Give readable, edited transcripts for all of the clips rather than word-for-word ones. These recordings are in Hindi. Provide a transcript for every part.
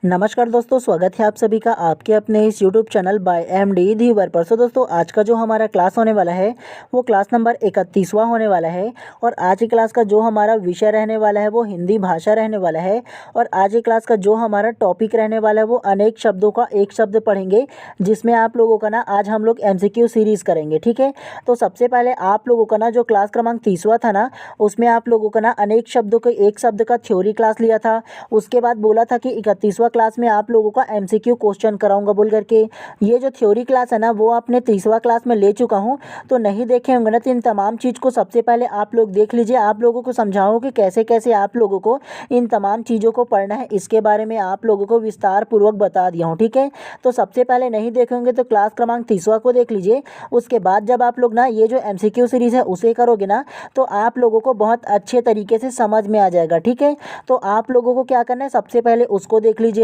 नमस्कार दोस्तों, स्वागत है आप सभी का आपके अपने इस YouTube चैनल बाय MD धीवर पर। सो दोस्तों, आज का जो हमारा क्लास होने वाला है वो क्लास नंबर 31वां होने वाला है। और आज की क्लास का जो हमारा विषय रहने वाला है वो हिंदी भाषा रहने वाला है। और आज की क्लास का जो हमारा टॉपिक रहने वाला है वो अनेक शब्दों का एक शब्द पढ़ेंगे, जिसमें आप लोगों का ना आज हम लोग MCQ सीरीज़ करेंगे। ठीक है, तो सबसे पहले आप लोगों का ना जो क्लास क्रमांक 30वां था ना, उसमें आप लोगों का ना अनेक शब्दों के एक शब्द का थ्योरी क्लास लिया था। उसके बाद बोला था कि 31वां क्लास में आप लोगों का MCQ क्वेश्चन कराऊंगा बोल करके। ये जो थ्योरी क्लास है ना वो आपने 30वां क्लास में ले चुका हूँ, तो नहीं देखे होंगे ना, तो इन तमाम चीज़ को सबसे पहले आप लोग देख लीजिए। आप लोगों को समझाऊँ कि कैसे कैसे आप लोगों को इन तमाम चीज़ों को पढ़ना है, इसके बारे में आप लोगों को विस्तार पूर्वक बता दिया हूँ। ठीक है, तो सबसे पहले नहीं देखेंगे तो क्लास क्रमांक 30वां को देख लीजिए। उसके बाद जब आप लोग ना ये जो MCQ सीरीज़ है उसे करोगे ना, तो आप लोगों को बहुत अच्छे तरीके से समझ में आ जाएगा। ठीक है, तो आप लोगों को क्या करना है, सबसे पहले उसको देख लीजिए।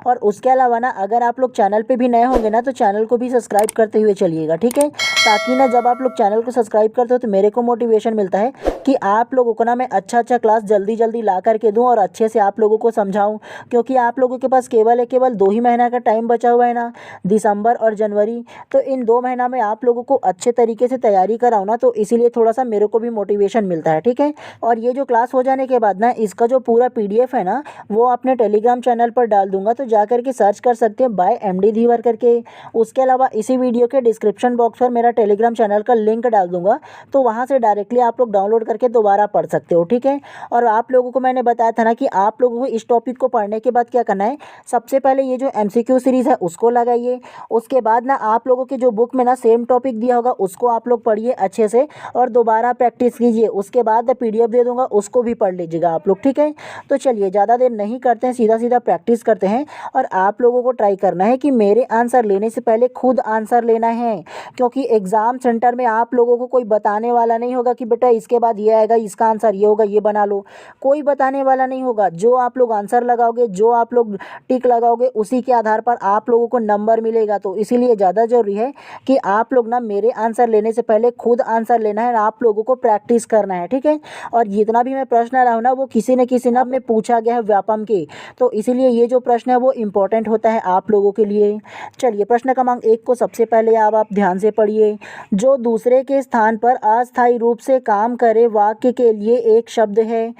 और उसके अलावा ना अगर आप लोग चैनल पे भी नए होंगे ना, तो चैनल को भी सब्सक्राइब करते हुए चलिएगा। ठीक है, ताकि ना जब आप लोग चैनल को सब्सक्राइब करते हो तो मेरे को मोटिवेशन मिलता है कि आप लोगों को ना मैं अच्छा क्लास जल्दी जल्दी ला करके दूँ और अच्छे से आप लोगों को समझाऊँ। क्योंकि आप लोगों के पास केवल 2 ही महीना का टाइम बचा हुआ है ना, दिसंबर और जनवरी। तो इन 2 महीना में आप लोगों को अच्छे तरीके से तैयारी कराऊँ ना, तो इसीलिए थोड़ा सा मेरे को भी मोटिवेशन मिलता है। ठीक है, और ये जो क्लास हो जाने के बाद ना इसका जो पूरा PDF है ना वो अपने टेलीग्राम चैनल पर डाल दूंगा, तो जा करके सर्च कर सकते हैं बाय MD धीवर करके। उसके अलावा इसी वीडियो के डिस्क्रिप्शन बॉक्स पर मेरा टेलीग्राम चैनल का लिंक डाल दूंगा, तो वहाँ से डायरेक्टली आप लोग डाउनलोड करके दोबारा पढ़ सकते हो। ठीक है, और आप लोगों को मैंने बताया था ना कि आप लोगों को इस टॉपिक को पढ़ने के बाद क्या करना है, सबसे पहले ये जो MCQ सीरीज़ है उसको लगाइए। उसके बाद ना आप लोगों की जो बुक में ना सेम टॉपिक दिया होगा उसको आप लोग पढ़िए अच्छे से और दोबारा प्रैक्टिस कीजिए। उसके बाद PDF दे दूंगा, उसको भी पढ़ लीजिएगा आप लोग। ठीक है, तो चलिए ज़्यादा देर नहीं करते हैं, सीधा सीधा प्रैक्टिस करते हैं। और आप लोगों को ट्राई करना है कि मेरे आंसर लेने से पहले खुद आंसर लेना है, क्योंकि एग्ज़ाम सेंटर में आप लोगों को कोई बताने वाला नहीं होगा कि बेटा इसके बाद ये आएगा, इसका आंसर ये होगा, ये बना लो। कोई बताने वाला नहीं होगा। जो आप लोग आंसर लगाओगे, जो आप लोग टिक लगाओगे, उसी के आधार पर आप लोगों को नंबर मिलेगा। तो इसीलिए ज़्यादा ज़रूरी है कि आप लोग ना मेरे आंसर लेने से पहले खुद आंसर लेना है, आप लोगों को प्रैक्टिस करना है। ठीक है, और जितना भी मैं प्रश्न रहा हूँ ना वो किसी न किसी ना में पूछा गया है व्यापम के, तो इसीलिए ये जो प्रश्न है वो इम्पोर्टेंट होता है आप लोगों के लिए। चलिए, प्रश्न क्रमांक 1 को सबसे पहले आप ध्यान से पढ़िए। जो दूसरे के स्थान पर अस्थायी रूप से काम करे वाक्य के लिए एक शब्द है।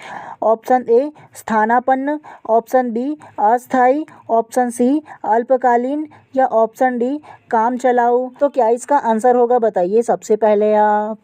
ऑप्शन ए स्थानापन्न, ऑप्शन बी अस्थायी, ऑप्शन सी अल्पकालीन, या ऑप्शन डी काम चलाऊ। तो क्या इसका आंसर होगा, बताइए सबसे पहले आप।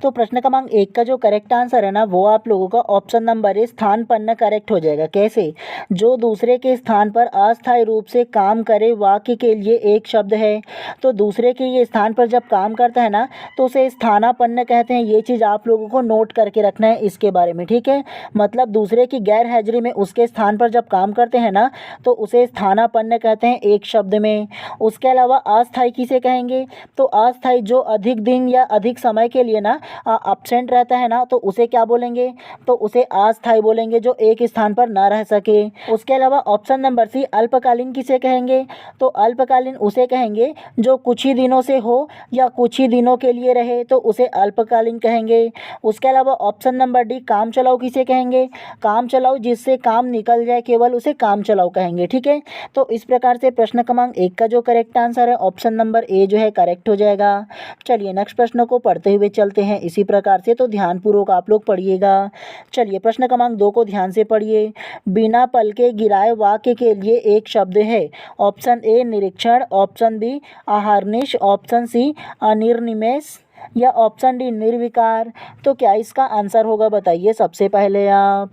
तो प्रश्न क्रमांक 1 का जो करेक्ट आंसर है ना वो आप लोगों का ऑप्शन नंबर ए स्थानपन्न करेक्ट हो जाएगा। कैसे? जो दूसरे के स्थान पर अस्थायी रूप से काम करे वाक्य के लिए एक शब्द है। तो दूसरे के ये स्थान पर जब काम करता है ना तो उसे स्थानापन्न कहते हैं। ये चीज़ आप लोगों को नोट करके रखना है इसके बारे में। ठीक है, मतलब दूसरे की गैर हाजिरी में उसके स्थान पर जब काम करते हैं ना तो उसे स्थानापन्न कहते हैं एक शब्द में। उसके अलावा अस्थायी किसे कहेंगे? तो अस्थायी जो अधिक दिन या अधिक समय के लिए ना अब्सेंट रहता है ना तो उसे क्या बोलेंगे? तो उसे अस्थायी बोलेंगे, जो एक स्थान पर ना रह सके। उसके अलावा ऑप्शन नंबर सी अल्पकालीन किसे कहेंगे? तो अल्पकालीन उसे कहेंगे जो कुछ ही दिनों से हो या कुछ ही दिनों के लिए रहे, तो उसे अल्पकालीन कहेंगे। उसके अलावा ऑप्शन नंबर डी काम चलाऊ किसे कहेंगे? काम चलाऊ जिससे काम निकल जाए केवल, उसे काम चलाऊ कहेंगे। ठीक है, तो इस प्रकार से प्रश्न क्रमांक 1 का जो करेक्ट आंसर है ऑप्शन नंबर ए जो है करेक्ट हो जाएगा। चलिए नेक्स्ट प्रश्न को पढ़ते हुए चलते हैं इसी प्रकार से, तो ध्यानपूर्वक आप लोग पढ़िएगा। चलिए प्रश्न क्रमांक 2 को ध्यान से पढ़िए। बिना पलके गिराए वाक्य के लिए एक शब्द है। ऑप्शन ए निरीक्षण, ऑप्शन बी अहर्निश, ऑप्शन सी अनिर्निमेष, या ऑप्शन डी निर्विकार। तो क्या इसका आंसर होगा, बताइए सबसे पहले आप।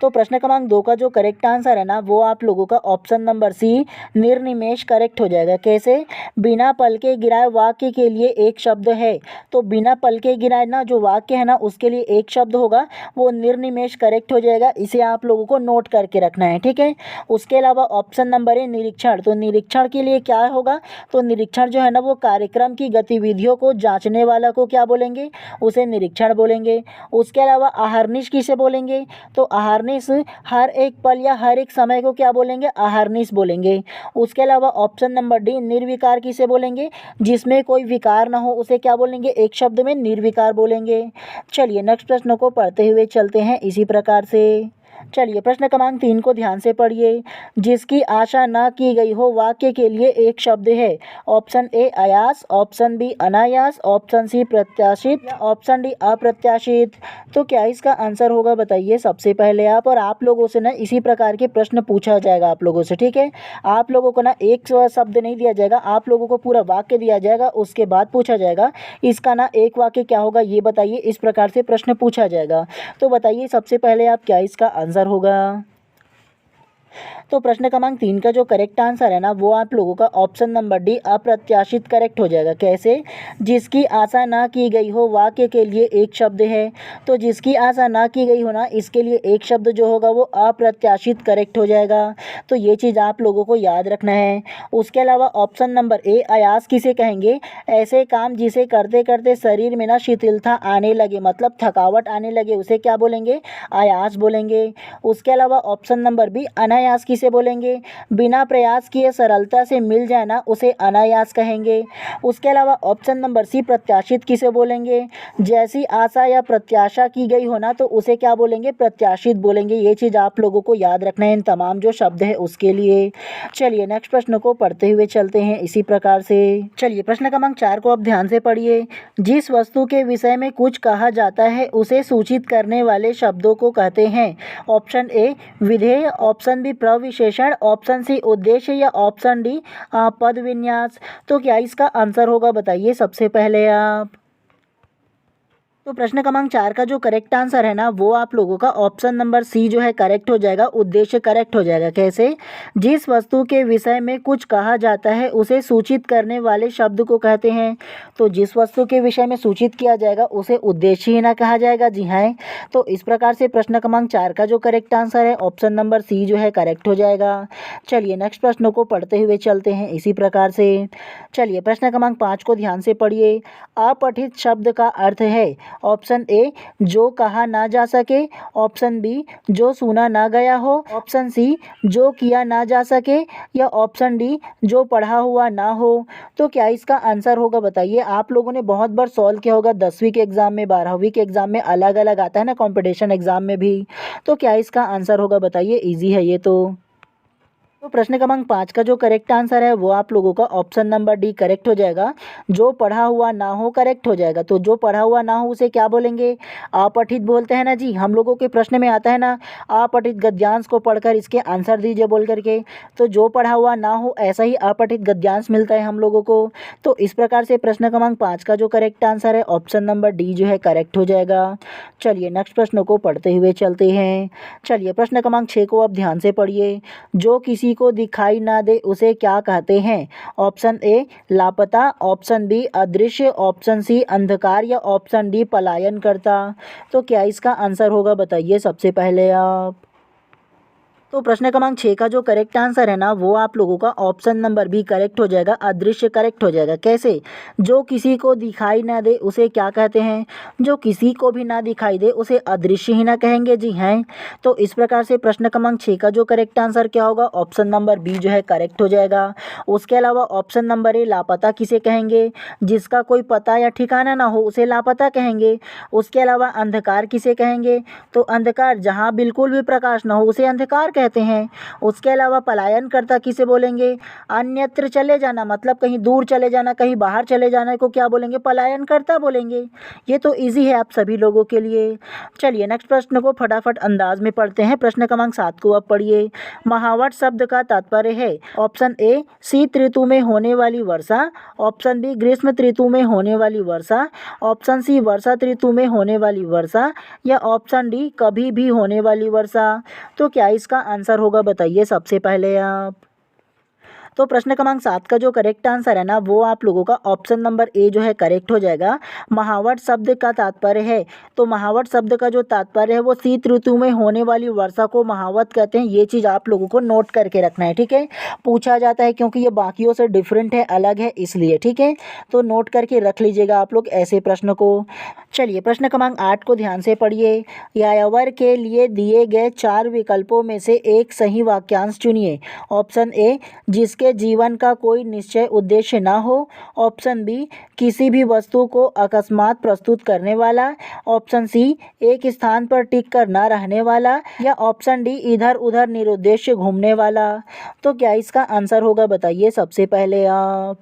तो प्रश्न क्रमांक 2 का जो करेक्ट आंसर है ना वो आप लोगों का ऑप्शन नंबर सी निर्निमेष करेक्ट हो जाएगा। कैसे? बिना पलके गिराए वाक्य के लिए एक शब्द है। तो बिना पलके गिराए ना जो वाक्य है ना उसके लिए एक शब्द होगा, वो निर्निमेष करेक्ट हो जाएगा। इसे आप लोगों को नोट करके रखना है। ठीक है, उसके अलावा ऑप्शन नंबर ए निरीक्षण, तो निरीक्षण के लिए क्या होगा? तो निरीक्षण जो है ना वो कार्यक्रम की गतिविधियों को जांचने वाला को क्या बोलेंगे? उसे निरीक्षण बोलेंगे। उसके अलावा अहर्निश किसे बोलेंगे? तो अहार्निश, हर एक पल या हर एक समय को क्या बोलेंगे, अहार्निश बोलेंगे। उसके अलावा ऑप्शन नंबर डी, निर्विकार किसे बोलेंगे, जिसमें कोई विकार ना हो उसे क्या बोलेंगे, एक शब्द में निर्विकार बोलेंगे। चलिए नेक्स्ट प्रश्न को पढ़ते हुए चलते हैं इसी प्रकार से। चलिए प्रश्न क्रमांक 3 को ध्यान से पढ़िए। जिसकी आशा न की गई हो वाक्य के लिए एक शब्द है। ऑप्शन ए आयास, ऑप्शन बी अनायास, ऑप्शन सी प्रत्याशित या ऑप्शन डी अप्रत्याशित। तो क्या इसका आंसर होगा बताइए सबसे पहले आप। और आप लोगों से ना इसी प्रकार के प्रश्न पूछा जाएगा आप लोगों से, ठीक है। आप लोगों को ना एक शब्द नहीं दिया जाएगा, आप लोगों को पूरा वाक्य दिया जाएगा, उसके बाद पूछा जाएगा इसका ना एक वाक्य क्या होगा ये बताइए। इस प्रकार से प्रश्न पूछा जाएगा। तो बताइए सबसे पहले आप क्या इसका आंसर होगा। तो प्रश्न क्रमांक 3 का जो करेक्ट आंसर है ना वो आप लोगों का ऑप्शन नंबर डी अप्रत्याशित करेक्ट हो जाएगा। कैसे, जिसकी आशा ना की गई हो वाक्य के लिए एक शब्द है। तो जिसकी आशा ना की गई हो ना, इसके लिए एक शब्द जो होगा वो अप्रत्याशित करेक्ट हो जाएगा। तो ये चीज़ आप लोगों को याद रखना है। उसके अलावा ऑप्शन नंबर ए आयास किसे कहेंगे, ऐसे काम जिसे करते करते शरीर में ना शिथिलता आने लगे, मतलब थकावट आने लगे, उसे क्या बोलेंगे, आयास बोलेंगे। उसके अलावा ऑप्शन नंबर बी अनायास किसे बोलेंगे, बिना प्रयास किए सरलता से मिल जाए ना उसे अनायास कहेंगे। उसके अलावा ऑप्शन नंबर सी प्रत्याशित किसे बोलेंगे, जैसी आशा या प्रत्याशा की गई हो ना तो उसे क्या बोलेंगे, प्रत्याशित बोलेंगे। ये चीज़ आप लोगों को याद रखना है इन तमाम जो शब्द है उसके लिए। चलिए नेक्स्ट प्रश्न को पढ़ते हुए चलते हैं इसी प्रकार से। चलिए प्रश्न क्रमांक 4 को आप ध्यान से पढ़िए। जिस वस्तु के विषय में कुछ कहा जाता है उसे सूचित करने वाले शब्दों को कहते हैं। ऑप्शन ए विधेय, ऑप्शन बी प्रविशेषण, ऑप्शन सी उद्देश्य या ऑप्शन डी पद विन्यास। तो क्या इसका आंसर होगा बताइए सबसे पहले आप। तो प्रश्न क्रमांक 4 का जो करेक्ट आंसर है ना वो आप लोगों का ऑप्शन नंबर सी जो है करेक्ट हो जाएगा, उद्देश्य करेक्ट हो जाएगा। कैसे, जिस वस्तु के विषय में कुछ कहा जाता है उसे सूचित करने वाले शब्द को कहते हैं। तो जिस वस्तु के विषय में सूचित किया जाएगा उसे उद्देश्य ही ना कहा जाएगा। जी हाँ, तो इस प्रकार से प्रश्न क्रमांक 4 का जो करेक्ट आंसर है ऑप्शन नंबर सी जो है करेक्ट हो जाएगा। चलिए नेक्स्ट प्रश्न को पढ़ते हुए चलते हैं इसी प्रकार से। चलिए प्रश्न क्रमांक 5 को ध्यान से पढ़िए। अपठित शब्द का अर्थ है। ऑप्शन ए जो कहा ना जा सके, ऑप्शन बी जो सुना ना गया हो, ऑप्शन सी जो किया ना जा सके या ऑप्शन डी जो पढ़ा हुआ ना हो। तो क्या इसका आंसर होगा बताइए। आप लोगों ने बहुत बार सॉल्व किया होगा 10वीं के एग्ज़ाम में, 12वीं के एग्ज़ाम में अलग अलग आता है ना, कंपटीशन एग्ज़ाम में भी। तो क्या इसका आंसर होगा बताइए, इजी है ये तो प्रश्न क्रमांक 5 का जो करेक्ट आंसर है वो आप लोगों का ऑप्शन नंबर डी करेक्ट हो जाएगा। जो पढ़ा हुआ ना हो करेक्ट हो जाएगा। तो जो पढ़ा हुआ ना हो उसे क्या बोलेंगे, अपठित बोलते हैं ना जी। हम लोगों के प्रश्न में आता है ना, अपठित गद्यांश को पढ़कर इसके आंसर दीजिए बोल करके। तो जो पढ़ा हुआ ना हो ऐसा ही अपठित गद्यांश मिलता है हम लोगों को। तो इस प्रकार से प्रश्न क्रमांक 5 का जो करेक्ट आंसर है ऑप्शन नंबर डी जो है करेक्ट हो जाएगा। चलिए नेक्स्ट प्रश्न को पढ़ते हुए चलते हैं। चलिए प्रश्न क्रमांक 6 को आप ध्यान से पढ़िए। जो किसी को दिखाई ना दे उसे क्या कहते हैं। ऑप्शन ए लापता, ऑप्शन बी अदृश्य, ऑप्शन सी अंधकार या ऑप्शन डी पलायन करता। तो क्या इसका आंसर होगा बताइए सबसे पहले आप। तो प्रश्न क्रमांक 6 का जो करेक्ट आंसर है ना वो आप लोगों का ऑप्शन नंबर बी करेक्ट हो जाएगा, अदृश्य करेक्ट हो जाएगा। कैसे, जो किसी को दिखाई ना दे उसे क्या कहते हैं, जो किसी को भी ना दिखाई दे उसे अदृश्य ही ना कहेंगे। जी हैं, तो इस प्रकार से प्रश्न क्रमांक 6 का जो करेक्ट आंसर क्या होगा, ऑप्शन नंबर बी जो है करेक्ट हो जाएगा। उसके अलावा ऑप्शन नंबर ए लापता किसे कहेंगे, जिसका कोई पता या ठिकाना ना हो उसे लापता कहेंगे। उसके अलावा अंधकार किसे कहेंगे, तो अंधकार जहाँ बिल्कुल भी प्रकाश ना हो उसे अंधकार कहते हैं। उसके अलावा पलायन करता किसे बोलेंगे, अन्यत्र चले जाना, मतलब कहीं दूर चले जाना, कहीं बाहर चले जाने को क्या बोलेंगे, पलायन करता बोलेंगे। ये तो इजी है आप सभी लोगों के लिए। चलिए नेक्स्ट प्रश्न को फटाफट अंदाज में पढ़ते हैं। प्रश्न क्रमांक 7 को आप पढ़िए। महावट शब्द का तात्पर्य है। ऑप्शन ए शीत ऋतु में होने वाली वर्षा, ऑप्शन बी ग्रीष्म ऋतु में होने वाली वर्षा, ऑप्शन सी वर्षा ऋतु में होने वाली वर्षा या ऑप्शन डी कभी भी होने वाली वर्षा। तो क्या इसका आंसर होगा बताइए सबसे पहले आप। तो प्रश्न क्रमांक 7 का जो करेक्ट आंसर है ना वो आप लोगों का ऑप्शन नंबर ए जो है करेक्ट हो जाएगा। महावट शब्द का तात्पर्य है, तो महावट शब्द का जो तात्पर्य है वो शीत ऋतु में होने वाली वर्षा को महावत कहते हैं। ये चीज़ आप लोगों को नोट करके रखना है, ठीक है। पूछा जाता है क्योंकि ये बाकियों से डिफरेंट है, अलग है, इसलिए, ठीक है। तो नोट करके रख लीजिएगा आप लोग ऐसे प्रश्न को। चलिए प्रश्न क्रमांक 8 को ध्यान से पढ़िए। यायावर के लिए दिए गए 4 विकल्पों में से एक सही वाक्यांश चुनिए। ऑप्शन ए, जिसके जीवन का कोई निश्चय उद्देश्य ना हो। ऑप्शन बी, किसी भी वस्तु को अकस्मात प्रस्तुत करने वाला। ऑप्शन सी, एक स्थान पर टिक कर ना रहने वाला। या ऑप्शन डी, इधर उधर निरुद्देश्य घूमने वाला। तो क्या इसका आंसर होगा बताइए सबसे पहले आप।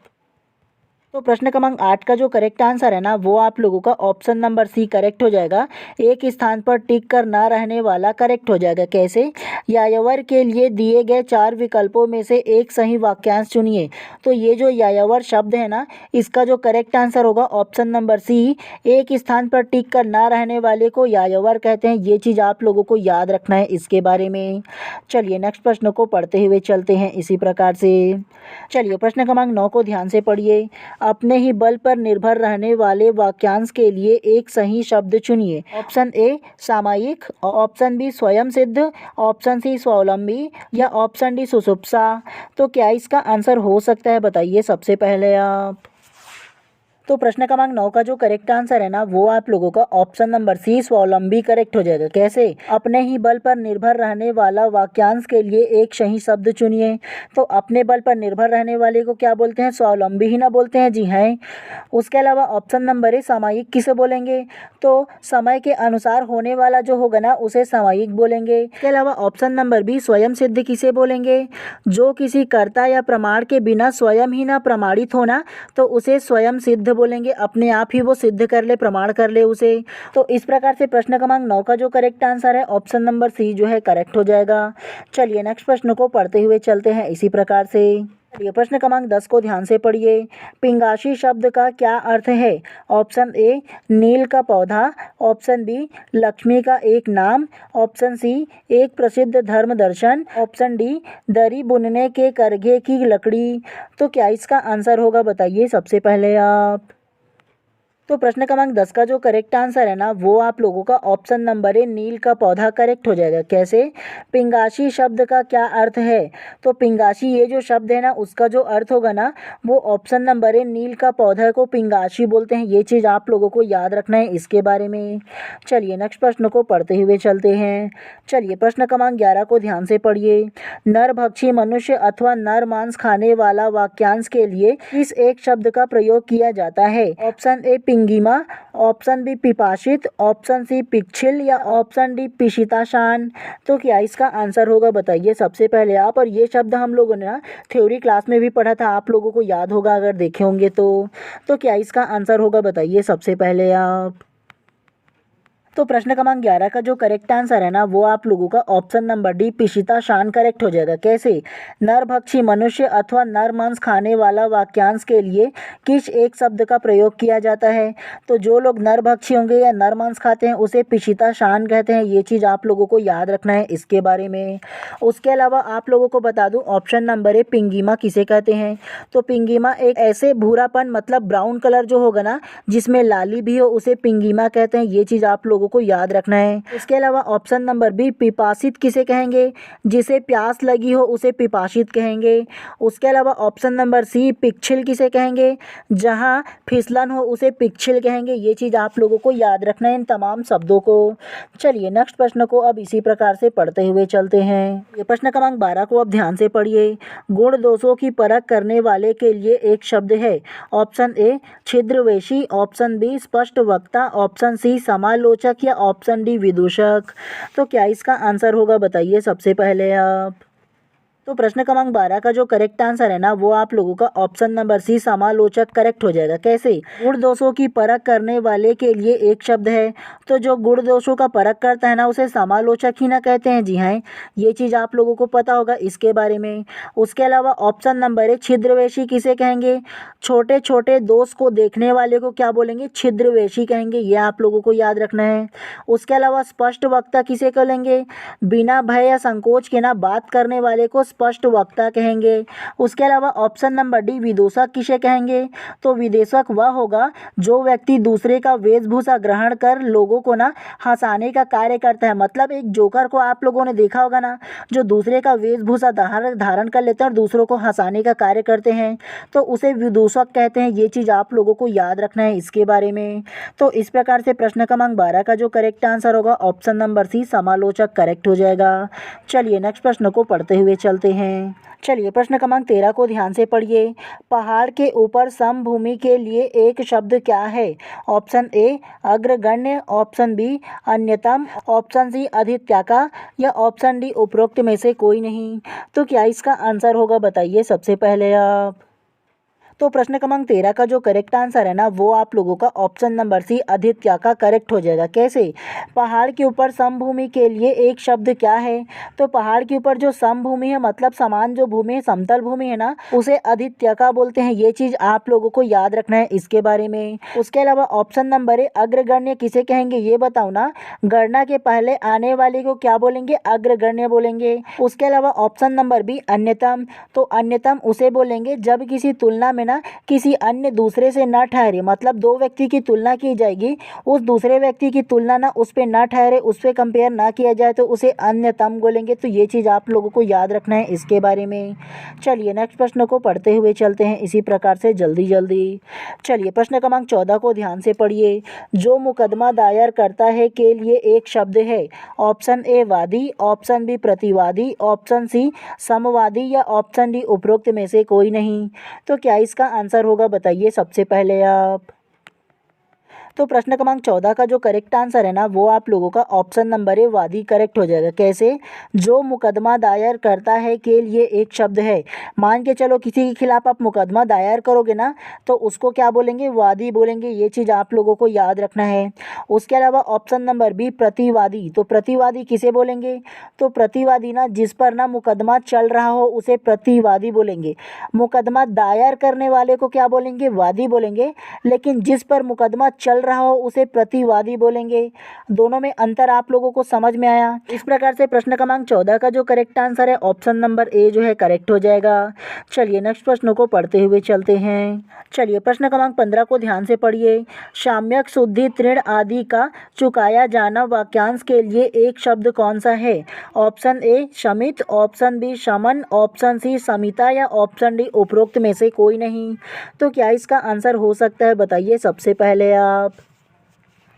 तो प्रश्न क्रमांक 8 का जो करेक्ट आंसर है ना वो आप लोगों का ऑप्शन नंबर सी करेक्ट हो जाएगा। एक स्थान पर टिक कर ना रहने वाला करेक्ट हो जाएगा। कैसे? यायावर के लिए दिए गए 4 विकल्पों में से एक सही वाक्यांश चुनिए। तो ये जो यायावर शब्द है ना इसका जो करेक्ट आंसर होगा ऑप्शन नंबर सी, एक स्थान पर टिक कर ना रहने वाले को यायावर कहते हैं। ये चीज़ आप लोगों को याद रखना है इसके बारे में। चलिए नेक्स्ट प्रश्न को पढ़ते हुए चलते हैं इसी प्रकार से। चलिए प्रश्न क्रमांक 9 को ध्यान से पढ़िए। अपने ही बल पर निर्भर रहने वाले वाक्यांश के लिए एक सही शब्द चुनिए। ऑप्शन ए, सामयिक। ऑप्शन बी, स्वयं सिद्ध। ऑप्शन सी, स्वावलंबी। या ऑप्शन डी, सुषुप्सा। तो क्या इसका आंसर हो सकता है बताइए सबसे पहले आप। तो प्रश्न क्रमांक 9 का जो करेक्ट आंसर है ना वो आप लोगों का ऑप्शन नंबर सी, स्वावलंबी करेक्ट हो जाएगा। कैसे? अपने ही बल पर निर्भर रहने वाला वाक्यांश के लिए एक सही शब्द चुनिए। तो अपने बल पर निर्भर रहने वाले को क्या बोलते हैं? स्वावलंबी ही ना बोलते हैं? जी हैं। उसके अलावा ऑप्शन नंबर ए, सामयिक किसे बोलेंगे? तो समय के अनुसार होने वाला जो होगा ना उसे सामयिक बोलेंगे। इसके अलावा ऑप्शन नंबर बी, स्वयं सिद्ध किसे बोलेंगे? जो किसी कर्ता या प्रमाण के बिना स्वयं ही ना प्रमाणित होना तो उसे स्वयं सिद्ध बोलेंगे। अपने आप ही वो सिद्ध कर ले, प्रमाण कर ले उसे। तो इस प्रकार से प्रश्न क्रमांक 9 का जो करेक्ट आंसर है ऑप्शन नंबर सी जो है करेक्ट हो जाएगा। चलिए नेक्स्ट प्रश्न को पढ़ते हुए चलते हैं इसी प्रकार से। चलिए प्रश्न क्रमांक 10 को ध्यान से पढ़िए। पिंगाशी शब्द का क्या अर्थ है? ऑप्शन ए, नील का पौधा। ऑप्शन बी, लक्ष्मी का एक नाम। ऑप्शन सी, एक प्रसिद्ध धर्म दर्शन। ऑप्शन डी, दरी बुनने के करघे की लकड़ी। तो क्या इसका आंसर होगा बताइए सबसे पहले आप। तो प्रश्न क्रमांक 10 का जो करेक्ट आंसर है ना वो आप लोगों का ऑप्शन नंबर ए, नील का पौधा करेक्ट हो जाएगा। कैसे? पिंगाशी शब्द का क्या अर्थ है? तो पिंगाशी ये जो शब्द है ना उसका जो अर्थ होगा ना वो ऑप्शन नंबर ए, नील का पौधा को पिंगाशी बोलते हैं। ये चीज़ आप लोगों को याद रखना है इसके बारे में। चलिए नेक्स्ट प्रश्न को पढ़ते हुए चलते हैं। चलिए प्रश्न क्रमांक 11 को ध्यान से पढ़िए। नरभक्षी मनुष्य अथवा नर मांस खाने वाला वाक्यांश के लिए किस एक शब्द का प्रयोग किया जाता है? ऑप्शन ए, पिंगिमा। ऑप्शन बी, पिपासित। ऑप्शन सी, पिच्छिल। या ऑप्शन डी, पिशिताशान। तो क्या इसका आंसर होगा बताइए सबसे पहले आप। और ये शब्द हम लोगों ने ना थ्योरी क्लास में भी पढ़ा था, आप लोगों को याद होगा अगर देखे होंगे तो क्या इसका आंसर होगा बताइए सबसे पहले आप। तो प्रश्न क्रमांक 11 का जो करेक्ट आंसर है ना वो आप लोगों का ऑप्शन नंबर डी, पिशिताशान करेक्ट हो जाएगा। कैसे? नरभक्षी मनुष्य अथवा नर मांस खाने वाला वाक्यांश के लिए किस एक शब्द का प्रयोग किया जाता है? तो जो लोग नरभक्षी होंगे या नर मांस खाते हैं उसे पिशिताशान कहते हैं। ये चीज़ आप लोगों को याद रखना है इसके बारे में। उसके अलावा आप लोगों को बता दूं ऑप्शन नंबर ए, पिंगिमा किसे कहते हैं? तो पिंगिमा एक ऐसे भूरापन मतलब ब्राउन कलर जो होगा ना जिसमें लाली भी हो उसे पिंगिमा कहते हैं। ये चीज़ आप लोगों को याद रखना है। इसके अलावा ऑप्शन नंबर बी, पिपासित किसे कहेंगे? जिसे प्यास लगी हो उसे पिपासित कहेंगे। उसके अलावा ऑप्शन नंबर सी, पिच्छिल किसे कहेंगे? जहां फिसलन हो उसे पिच्छिल कहेंगे। ये चीज़ आप लोगों को याद रखना है इन तमाम शब्दों को। चलिए नेक्स्ट प्रश्न को अब इसी प्रकार से पढ़ते हुए चलते हैं। ये प्रश्न क्रमांक 12 को अब ध्यान से पढ़िए। गुण दोषों की परख करने वाले के लिए एक शब्द है। ऑप्शन ए, छिद्रवेशी। ऑप्शन बी, स्पष्ट वक्ता। ऑप्शन सी, समालोचक। या ऑप्शन डी, विदूषक। तो क्या इसका आंसर होगा बताइए सबसे पहले आप। तो प्रश्न क्रमांक 12 का जो करेक्ट आंसर है ना वो आप लोगों का ऑप्शन नंबर सी, समालोचक करेक्ट हो जाएगा। कैसे? गुण दोषों की परख करने वाले के लिए एक शब्द है। तो जो गुण दोषों का परख करता है ना उसे समालोचक ही ना कहते हैं। जी हाँ, ये चीज़ आप लोगों को पता होगा इसके बारे में। उसके अलावा ऑप्शन नंबर ए, छिद्रवेशी किसे कहेंगे? छोटे छोटे दोष को देखने वाले को क्या बोलेंगे? छिद्रवेशी कहेंगे। ये आप लोगों को याद रखना है। उसके अलावा स्पष्ट वक्ता किसे कहेंगे? बिना भय या संकोच के ना बात करने वाले को स्पष्ट वक्ता कहेंगे। उसके अलावा ऑप्शन नंबर डी विदूषक किसे कहेंगे? तो विदेशक वह होगा जो व्यक्ति दूसरे का वेशभूषा ग्रहण कर लोगों को ना हंसाने का कार्य करता है। मतलब एक जोकर को आप लोगों ने देखा होगा ना, जो दूसरे का वेशभूषा धारण कर लेते हैं और दूसरों को हंसाने का कार्य करते हैं, तो उसे विदूषक कहते हैं। ये चीज़ आप लोगों को याद रखना है इसके बारे में। तो इस प्रकार से प्रश्न क्रमांक 12 का जो करेक्ट आंसर होगा ऑप्शन नंबर सी समालोचक करेक्ट हो जाएगा। चलिए नेक्स्ट प्रश्न को पढ़ते हुए चलते हैं। चलिए प्रश्न क्रमांक 13 को ध्यान से पढ़िए। पहाड़ के ऊपर समभूमि के लिए एक शब्द क्या है? ऑप्शन ए अग्रगण्य, ऑप्शन बी अन्यतम, ऑप्शन सी अधित्याका या ऑप्शन डी उपरोक्त में से कोई नहीं। तो क्या इसका आंसर होगा बताइए सबसे पहले आप। तो प्रश्न क्रमांक 13 का जो करेक्ट आंसर है ना वो आप लोगों का ऑप्शन नंबर सी अधित्या का करेक्ट हो जाएगा। कैसे? पहाड़ के ऊपर समभूमि के लिए एक शब्द क्या है? तो पहाड़ के ऊपर जो समभूमि है मतलब समान जो भूमि है, समतल भूमि है ना, उसे अधित्या का बोलते हैं। ये चीज़ आप लोगों को याद रखना है इसके बारे में। उसके अलावा ऑप्शन नंबर ए अग्रगण्य किसे कहेंगे ये बताओ ना। गणना के पहले आने वाले को क्या बोलेंगे? अग्रगण्य बोलेंगे। उसके अलावा ऑप्शन नंबर बी अन्यतम, तो अन्यतम उसे बोलेंगे जब किसी तुलना में ना किसी अन्य दूसरे से न ठहरे। मतलब दो व्यक्ति की तुलना की जाएगी, उस दूसरे व्यक्ति की तुलना ना उस पे न ठहरे, उस पे कंपेयर ना किया जाए तो उसे अन्यतम बोलेंगे। तो ये चीज़ आप लोगों को याद रखना है इसके बारे में। चलिए नेक्स्ट प्रश्न को पढ़ते हुए चलते हैं इसी प्रकार से जल्दी जल्दी। चलिए प्रश्न क्रमांक 14 को ध्यान से पढ़िए। जो मुकदमा दायर करता है के लिए एक शब्द है। ऑप्शन ए वादी, ऑप्शन बी प्रतिवादी, ऑप्शन सी समवादी या ऑप्शन डी उपरोक्त में से कोई नहीं। तो क्या इसका आंसर होगा बताइए सबसे पहले आप। तो प्रश्न क्रमांक 14 का जो करेक्ट आंसर है ना वो आप लोगों का ऑप्शन नंबर ए वादी करेक्ट हो जाएगा। कैसे? जो मुकदमा दायर करता है के लिए एक शब्द है। मान के चलो किसी के खिलाफ आप मुकदमा दायर करोगे ना तो उसको क्या बोलेंगे? वादी बोलेंगे। ये चीज़ आप लोगों को याद रखना है। उसके अलावा ऑप्शन नंबर बी प्रतिवादी, तो प्रतिवादी किसे बोलेंगे? तो प्रतिवादी ना जिस पर ना मुकदमा चल रहा हो उसे प्रतिवादी बोलेंगे। मुकदमा दायर करने वाले को क्या बोलेंगे? वादी बोलेंगे। लेकिन जिस पर मुकदमा चल रहा हो उसे प्रतिवादी बोलेंगे। दोनों में अंतर आप लोगों को समझ में आया? इस प्रकार से प्रश्न क्रमांक 14 का जो करेक्ट आंसर है ऑप्शन नंबर ए जो है करेक्ट हो जाएगा। चलिए नेक्स्ट प्रश्न को पढ़ते हुए चलते हैं। चलिए प्रश्न क्रमांक 15 को ध्यान से पढ़िए। साम्यक शुद्धि तृण आदि का चुकाया जाना वाक्यांश के लिए एक शब्द कौन सा है? ऑप्शन ए शमित, ऑप्शन बी शमन, ऑप्शन सी समिता या ऑप्शन डी उपरोक्त में से कोई नहीं। तो क्या इसका आंसर हो सकता है बताइए सबसे पहले आप।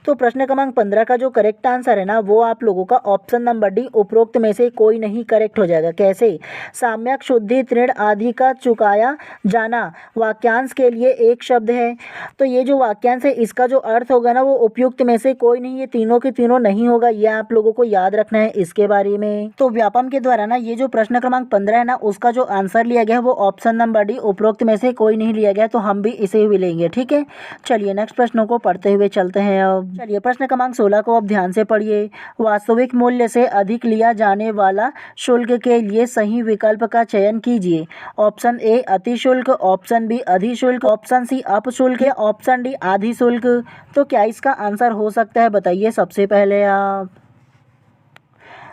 तो प्रश्न क्रमांक 15 का जो करेक्ट आंसर है ना वो आप लोगों का ऑप्शन नंबर डी उपरोक्त में से कोई नहीं करेक्ट हो जाएगा। कैसे? साम्यक शुद्धि तृण आदि का चुकाया जाना वाक्यांश के लिए एक शब्द है। तो ये जो वाक्यांश है इसका जो अर्थ होगा ना वो उपयुक्त में से कोई नहीं, ये तीनों के तीनों नहीं होगा। ये आप लोगों को याद रखना है इसके बारे में। तो व्यापम के द्वारा ना ये जो प्रश्न क्रमांक 15 है ना उसका जो आंसर लिया गया है वो ऑप्शन नंबर डी उपरोक्त में से कोई नहीं लिया गया, तो हम भी इसे ही लेंगे। ठीक है, चलिए नेक्स्ट प्रश्नों को पढ़ते हुए चलते हैं अब। चलिए प्रश्न क्रमांक 16 को अब ध्यान से पढ़िए। वास्तविक मूल्य से अधिक लिया जाने वाला शुल्क के लिए सही विकल्प का चयन कीजिए। ऑप्शन ए अति शुल्क, ऑप्शन बी अधिशुल्क, ऑप्शन सी अपशुल्क या ऑप्शन डी आधी शुल्क। तो क्या इसका आंसर हो सकता है बताइए सबसे पहले आप।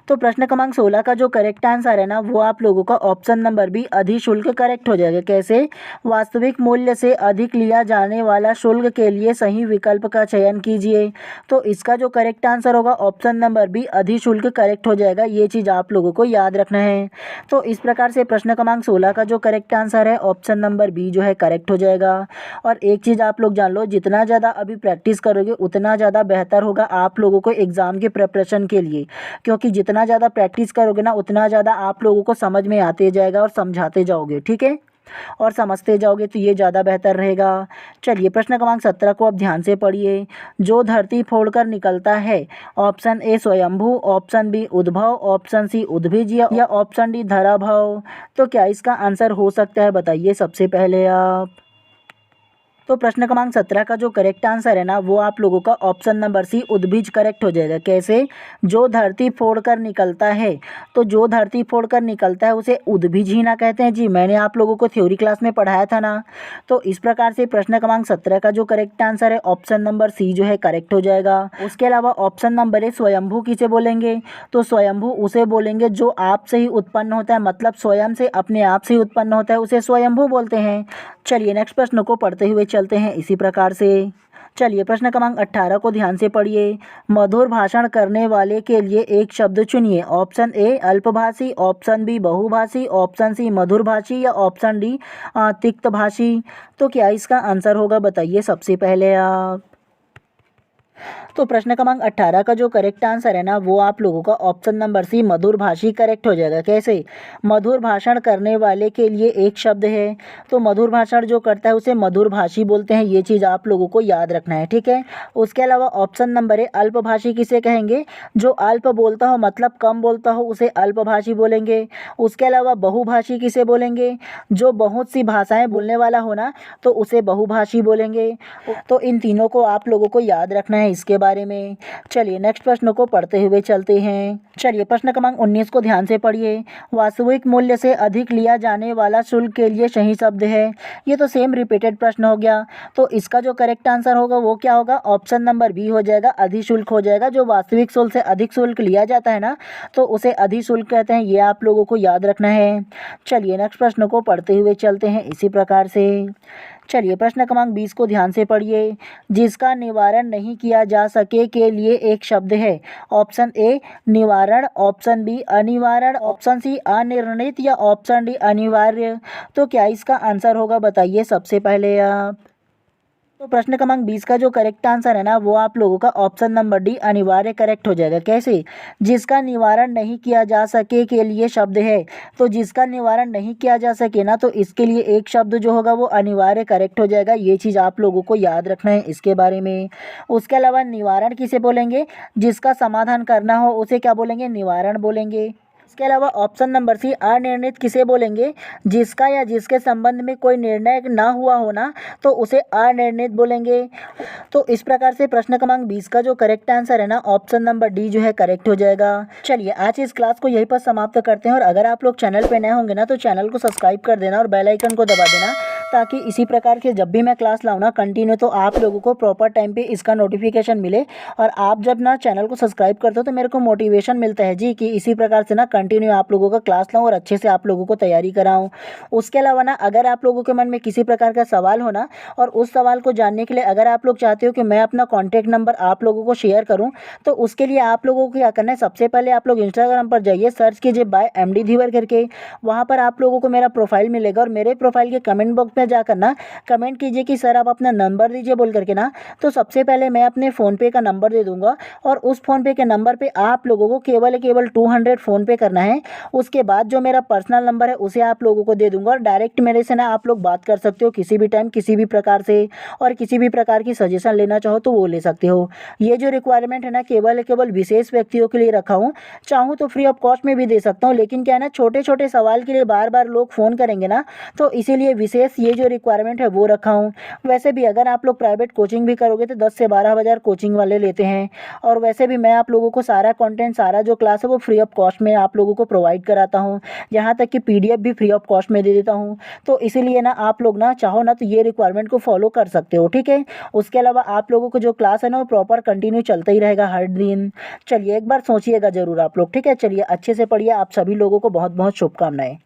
तो प्रश्न क्रमांक 16 का जो करेक्ट आंसर है ना वो आप लोगों का ऑप्शन नंबर बी अधिशुल्क करेक्ट हो जाएगा। कैसे? वास्तविक मूल्य से अधिक लिया जाने वाला शुल्क के लिए सही विकल्प का चयन कीजिए। तो इसका जो करेक्ट आंसर होगा ऑप्शन नंबर बी अधिशुल्क करेक्ट हो जाएगा। ये चीज़ आप लोगों को याद रखना है। तो इस प्रकार से प्रश्न क्रमांक 16 का जो करेक्ट आंसर है ऑप्शन नंबर बी जो है करेक्ट हो जाएगा। और एक चीज़ आप लोग जान लो, जितना ज़्यादा अभी प्रैक्टिस करोगे उतना ज़्यादा बेहतर होगा आप लोगों को एग्ज़ाम के प्रिपरेशन के लिए, क्योंकि जितना ज़्यादा प्रैक्टिस करोगे ना उतना ज़्यादा आप लोगों को समझ में आते जाएगा और समझाते जाओगे। ठीक है, और समझते जाओगे तो ये ज़्यादा बेहतर रहेगा। चलिए प्रश्न क्रमांक 17 को अब ध्यान से पढ़िए। जो धरती फोड़कर निकलता है। ऑप्शन ए स्वयंभू, ऑप्शन बी उद्भव, ऑप्शन सी उद्भिज या ऑप्शन डी धराभव। तो क्या इसका आंसर हो सकता है बताइए सबसे पहले आप। तो प्रश्न क्रमांक 17 का जो करेक्ट आंसर है ना वो आप लोगों का ऑप्शन नंबर सी उद्भिज करेक्ट हो जाएगा। कैसे? जो धरती फोड़कर निकलता है, तो जो धरती फोड़कर निकलता है उसे उद्भिज ही ना कहते हैं जी। मैंने आप लोगों को थ्योरी क्लास में पढ़ाया था ना। तो इस प्रकार से प्रश्न क्रमांक 17 का जो करेक्ट आंसर है ऑप्शन नंबर सी जो है करेक्ट हो जाएगा। उसके अलावा ऑप्शन नंबर ए स्वयंभू किसे बोलेंगे? तो स्वयंभू उसे बोलेंगे जो आप से ही उत्पन्न होता है, मतलब स्वयं से अपने आप से ही उत्पन्न होता है, उसे स्वयंभू बोलते हैं। चलिए नेक्स्ट प्रश्न को पढ़ते हुए चलते हैं इसी प्रकार से। चलिए प्रश्न क्रमांक 18 को ध्यान से पढ़िए। मधुर भाषण करने वाले के लिए एक शब्द चुनिए। ऑप्शन ए अल्पभाषी, ऑप्शन बी बहुभाषी, ऑप्शन सी मधुरभाषी या ऑप्शन डी तिक्तभाषी। तो क्या इसका आंसर होगा बताइए सबसे पहले आप। तो प्रश्न क्रमांक 18 का जो करेक्ट आंसर है ना वो आप लोगों का ऑप्शन नंबर सी मधुरभाषी करेक्ट हो जाएगा। कैसे? मधुर भाषण करने वाले के लिए एक शब्द है, तो मधुर भाषण जो करता है उसे मधुरभाषी बोलते हैं। ये चीज़ आप लोगों को याद रखना है, ठीक है। उसके अलावा ऑप्शन नंबर ए अल्पभाषी किसे कहेंगे? जो अल्प बोलता हो मतलब कम बोलता हो उसे अल्पभाषी बोलेंगे। उसके अलावा बहुभाषी किसे बोलेंगे? जो बहुत सी भाषाएं बोलने वाला हो ना तो उसे बहुभाषी बोलेंगे। तो इन तीनों को आप लोगों को याद रखना है इसके बारे में। चलिए नेक्स्ट प्रश्न को पढ़ते हुए चलते हैं। चलिए प्रश्न क्रमांक 19 को ध्यान से पढ़िए। वास्तविक मूल्य से अधिक लिया जाने वाला शुल्क के लिए सही शब्द है। ये तो सेम रिपीटेड प्रश्न हो गया, तो इसका जो करेक्ट आंसर होगा वो क्या होगा? ऑप्शन नंबर बी हो जाएगा, अधिशुल्क हो जाएगा। जो वास्तविक शुल्क से अधिक शुल्क लिया जाता है ना तो उसे अधिशुल्क कहते हैं। ये आप लोगों को याद रखना है। चलिए नेक्स्ट प्रश्न को पढ़ते हुए चलते हैं इसी प्रकार से। चलिए प्रश्न क्रमांक 20 को ध्यान से पढ़िए। जिसका निवारण नहीं किया जा सके के लिए एक शब्द है। ऑप्शन ए निवारण, ऑप्शन बी अनिवारण, ऑप्शन सी अनिर्णित या ऑप्शन डी अनिवार्य। तो क्या इसका आंसर होगा बताइए सबसे पहले आप। तो प्रश्न क्रमांक 20 का जो करेक्ट आंसर है ना वो आप लोगों का ऑप्शन नंबर डी अनिवार्य करेक्ट हो जाएगा। कैसे? जिसका निवारण नहीं किया जा सके के लिए शब्द है, तो जिसका निवारण नहीं किया जा सके ना तो इसके लिए एक शब्द जो होगा वो अनिवार्य करेक्ट हो जाएगा। ये चीज़ आप लोगों को याद रखना है इसके बारे में। उसके अलावा निवारण किसे बोलेंगे? जिसका समाधान करना हो उसे क्या बोलेंगे? निवारण बोलेंगे। इसके अलावा ऑप्शन नंबर सी अनिर्णित किसे बोलेंगे? जिसका या जिसके संबंध में कोई निर्णय ना हुआ हो ना तो उसे अनिर्णित बोलेंगे। तो इस प्रकार से प्रश्न क्रमांक 20 का जो करेक्ट आंसर है ना ऑप्शन नंबर डी जो है करेक्ट हो जाएगा। चलिए आज इस क्लास को यहीं पर समाप्त करते हैं, और अगर आप लोग चैनल पे नए होंगे ना तो चैनल को सब्सक्राइब कर देना और बेल आइकन को दबा देना, ताकि इसी प्रकार के जब भी मैं क्लास लाऊँ ना कंटिन्यू तो आप लोगों को प्रॉपर टाइम पे इसका नोटिफिकेशन मिले। और आप जब ना चैनल को सब्सक्राइब करते हो तो मेरे को मोटिवेशन मिलता है जी कि इसी प्रकार से ना कंटिन्यू आप लोगों का क्लास लाऊं और अच्छे से आप लोगों को तैयारी कराऊं। उसके अलावा ना अगर आप लोगों के मन में किसी प्रकार का सवाल हो ना और उस सवाल को जानने के लिए अगर आप लोग चाहते हो कि मैं अपना कॉन्टैक्ट नंबर आप लोगों को शेयर करूं, तो उसके लिए आप लोगों को क्या करना है? सबसे पहले आप लोग इंस्टाग्राम पर जाइए, सर्च कीजिए बाय एमडी धीवर करके। वहाँ पर आप लोगों को मेरा प्रोफाइल मिलेगा और मेरे प्रोफाइल के कमेंट बॉक्स में जाकर ना कमेंट कीजिए कि सर आप अपना नंबर दीजिए बोल करके ना। तो सबसे पहले मैं अपने फ़ोनपे का नंबर दे दूंगा और उस फ़ोनपे के नंबर पे आप लोगों को केवल 200 फ़ोनपे करना है। उसके बाद जो मेरा पर्सनल नंबर है उसे आप लोगों को दे दूंगा और डायरेक्ट मेरे से ना आप लोग बात कर सकते हो किसी भी टाइम किसी भी प्रकार से, और किसी भी प्रकार की सजेशन लेना चाहो तो वो ले सकते हो। ये जो रिक्वायरमेंट है ना केवल विशेष व्यक्तियों के लिए रखा हूँ। चाहूँ तो फ्री ऑफ कॉस्ट में भी दे सकता हूँ, लेकिन क्या है ना छोटे छोटे सवाल के लिए बार बार लोग फ़ोन करेंगे ना, तो इसीलिए विशेष ये जो रिक्वायरमेंट है वो रखा हूँ। वैसे भी अगर आप लोग प्राइवेट कोचिंग भी करोगे तो 10 से 12 हज़ार कोचिंग वाले लेते हैं, और वैसे भी मैं आप लोगों को सारा कंटेंट सारा जो क्लास है वो फ्री ऑफ कॉस्ट में आप लोगों को प्रोवाइड कराता हूँ। यहाँ तक कि पीडीएफ भी फ्री ऑफ कॉस्ट में दे देता हूँ। तो इसीलिए ना आप लोग ना चाहो ना तो ये रिक्वायरमेंट को फॉलो कर सकते हो, ठीक है। उसके अलावा आप लोगों को जो क्लास है ना वो प्रॉपर कंटिन्यू चलता ही रहेगा हर दिन। चलिए एक बार सोचिएगा ज़रूर आप लोग, ठीक है। चलिए अच्छे से पढ़िए। आप सभी लोगों को बहुत बहुत शुभकामनाएं।